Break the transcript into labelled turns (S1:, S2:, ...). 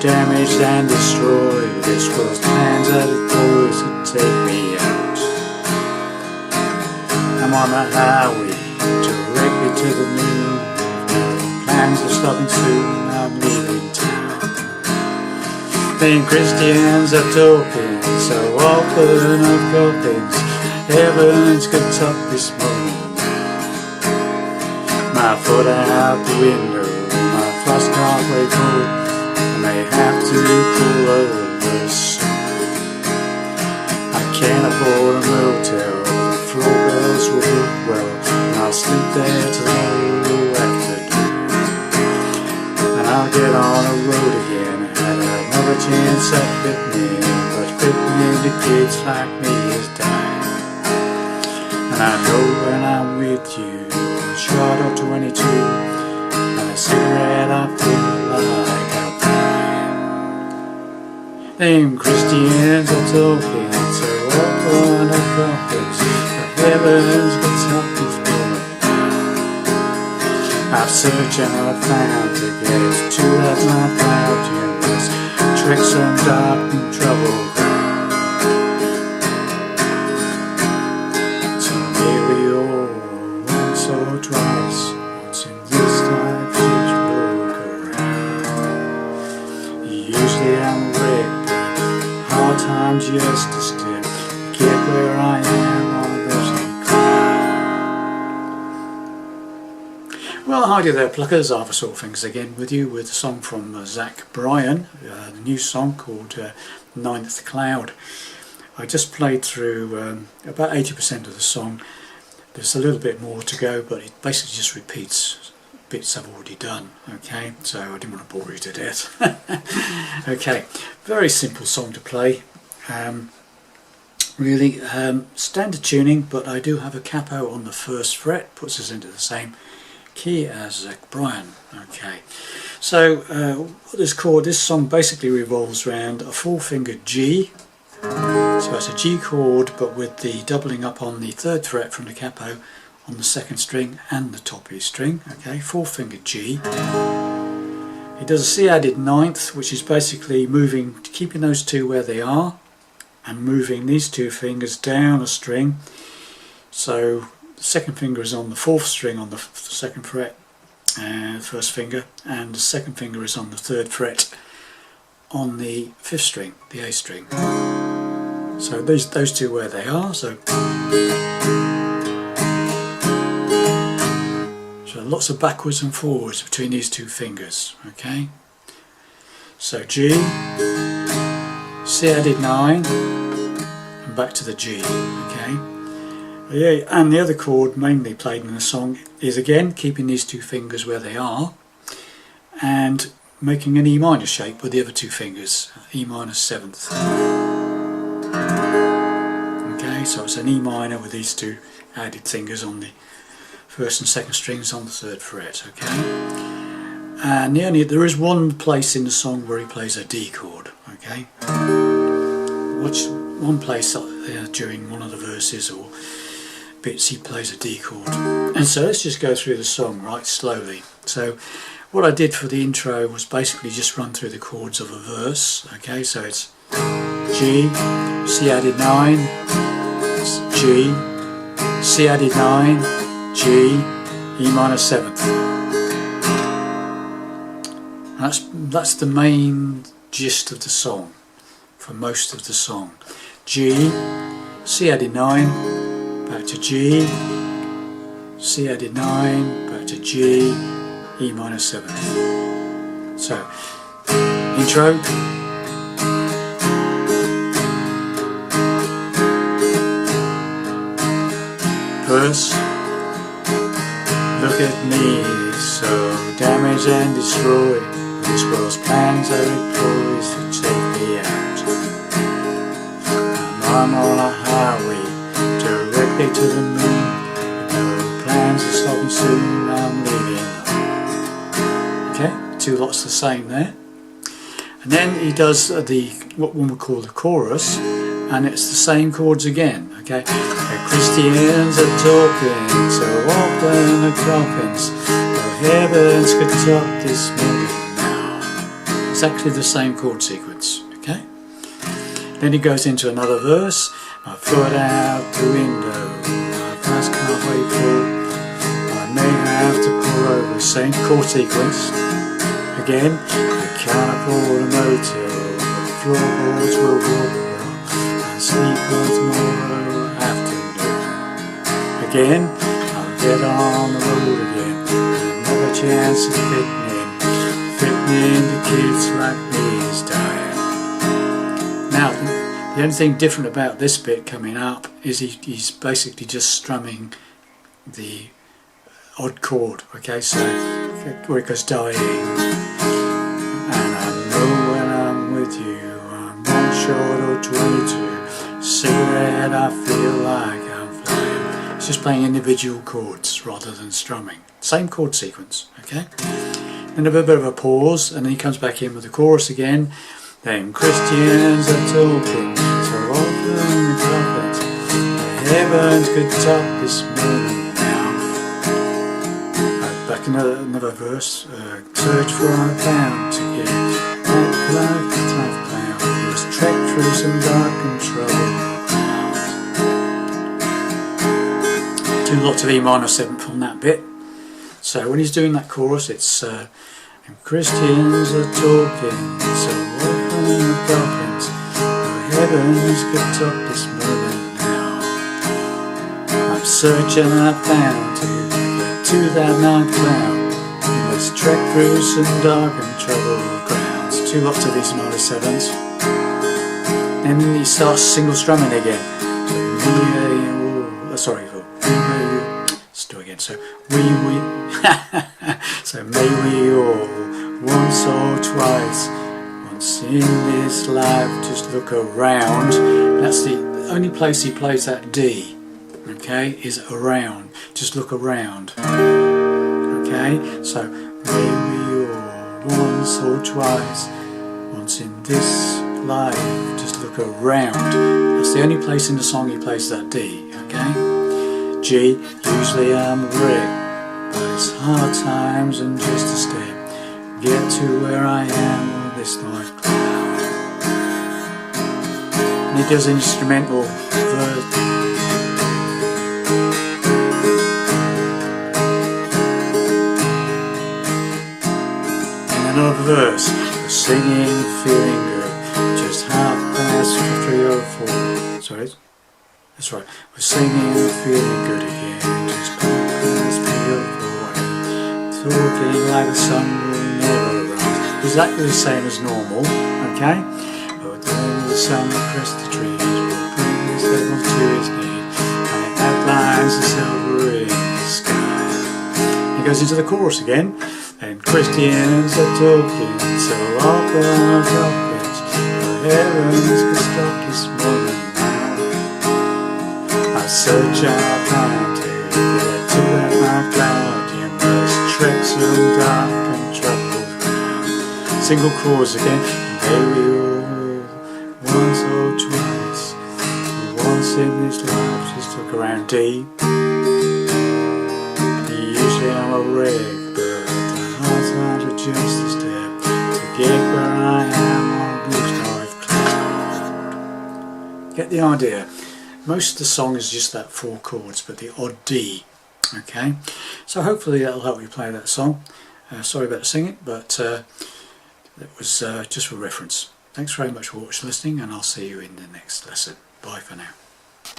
S1: damage and destroy this world's plans that it ploys to take me out. I'm on a highway directly to the moon. No plans of stopping soon, I'm leaving town. Then Christians are talking so often of coffins. Heaven's good top this morning. My foot out the window, my flask halfway full. I may have to pull over soon. I can't afford a motel, the floor bells will book well, and I'll sleep there till afternoon. And I'll get on a road again, had another chance at fitting, but fitting to kids like me is dying. And I know when I'm with you, a shot of 22, and a cigarette I feel like I'm dying. Them Christians are talking so open and confidence, the heavens get something's going down. I've searched and I've found to get to that my proud universe, tricks and dark and trouble ground. Or twice, what's in this life each look around. Usually I'm wrecked, but hard times just a step to get where I am on this cloud. Well, hi there pluckers, Arthur Sort Things again with you with a song from Bryan, the new song called Ninth Cloud. I just played through about 80% of the song. There's a little bit more to go, but it basically just repeats bits I've already done, okay? So I didn't want to bore you to death. Okay, very simple song to play. Really standard tuning, but I do have a capo on the first fret, puts us into the same key as Bryan, okay? So what this song basically revolves around a 4-fingered G. So it's a G chord, but with the doubling up on the 3rd fret from the capo on the 2nd string and the top E string, okay, 4-fingered G. It does a C added 9th, which is basically moving, keeping those two where they are and moving these 2 fingers down a string. So the 2nd finger is on the 4th string on the 2nd fret, 1st finger, and the 2nd finger is on the 3rd fret on the 5th string, the A string. So those two where they are, so lots of backwards and forwards between these 2 fingers, okay? So G, C added 9, and back to the G, okay? Yeah, and the other chord mainly played in the song is again keeping these 2 fingers where they are and making an E minor shape with the other 2 fingers, E minor 7th. Okay, so it's an E minor with these 2 added fingers on the 1st and 2nd strings on the 3rd fret, okay? And there is one place in the song where he plays a D chord, okay? Watch one place during one of the verses or bits he plays a D chord. And so let's just go through the song right slowly. So what I did for the intro was basically just run through the chords of a verse, okay? So it's G, C added 9, G, C added 9, G, E minor 7th. That's the main gist of the song, for most of the song. G, C added 9, back to G, C added 9, back to G, E minor 7th. So, intro. Verse. Look at me, so damage and destroy this world's plans are employs to take me out. I'm on a highway directly to the moon. No plans are stopping soon, I'm leaving home. Okay, 2 lots the same there. And then he does what one would call the chorus, and it's the same chords again. Okay, the Christians are talking so often of coffins. No heavens could top this moment now. exactly the same chord sequence. Okay. Then he goes into another verse. My foot out the window, my glass halfway full. I may have to pull over. Same chord sequence. Again, I can't afford a motel, but floorboards will walk and sleep on tomorrow afternoon. Again, I'll get on the road again, and another chance of fitting into kids like me is dying. Now, the only thing different about this bit coming up is he's basically just strumming the odd chord. Okay, so where it goes dying, and I know when I'm with you, I'm 1 short or 22. Cigarette, I feel like I'm flying. It's just playing individual chords rather than strumming. Same chord sequence. Okay. Then a bit of a pause, and then he comes back in with the chorus again. Then Christians are talking so often the prophets, the heavens could top this moment now. Back in another verse. Search for I found to get that life tough cloud. He was trekked through some dark and troubled ground. 2 lots of E minor 7th on that bit. So when he's doing that chorus, it's and Christians are talking so often the prophets, the heavens could top this moment now. I'm searching and I found to get to that night cloud. You must trek through some dark and troubled grounds. 2 lots of these minor 7s. And then he starts single strumming again. So let's do it again. So so may we all once or twice, once in this life, just look around. That's the only place he plays that D, okay, is around. Just look around. Okay, so may we all once or twice, once in this life, just look around. That's the only place in the song he plays that D, okay? G, usually I'm a wreck, but it's hard times and just a step. Get to where I am on this life cloud. And he does instrumental verse. And another verse. We're singing, feeling good. Just 3 or 4. Sorry, that's right. We're singing, feeling good again. Just 3 or 4. Talking like the sun will never rise. Exactly the same as normal, okay? But then the sun across the trees will bring his level to his knees, and it outlines the silver in the sky. He goes into the chorus again, and Christians are talking so often the prophets, the heavens could stop this moment now. I search out time to get to that night cloud. Treks and dark and troubled ground. Single chords again. May we all once or twice, once in this life, just look around. D. Usually I'm a wreck, but the hard times are just a step to get where I am on this life cloud. Get the idea. Most of the song is just that 4 chords, but the odd D. Okay, so hopefully that'll help you play that song. Sorry about singing, but it was just for reference. Thanks very much for listening, and I'll see you in the next lesson. Bye for now.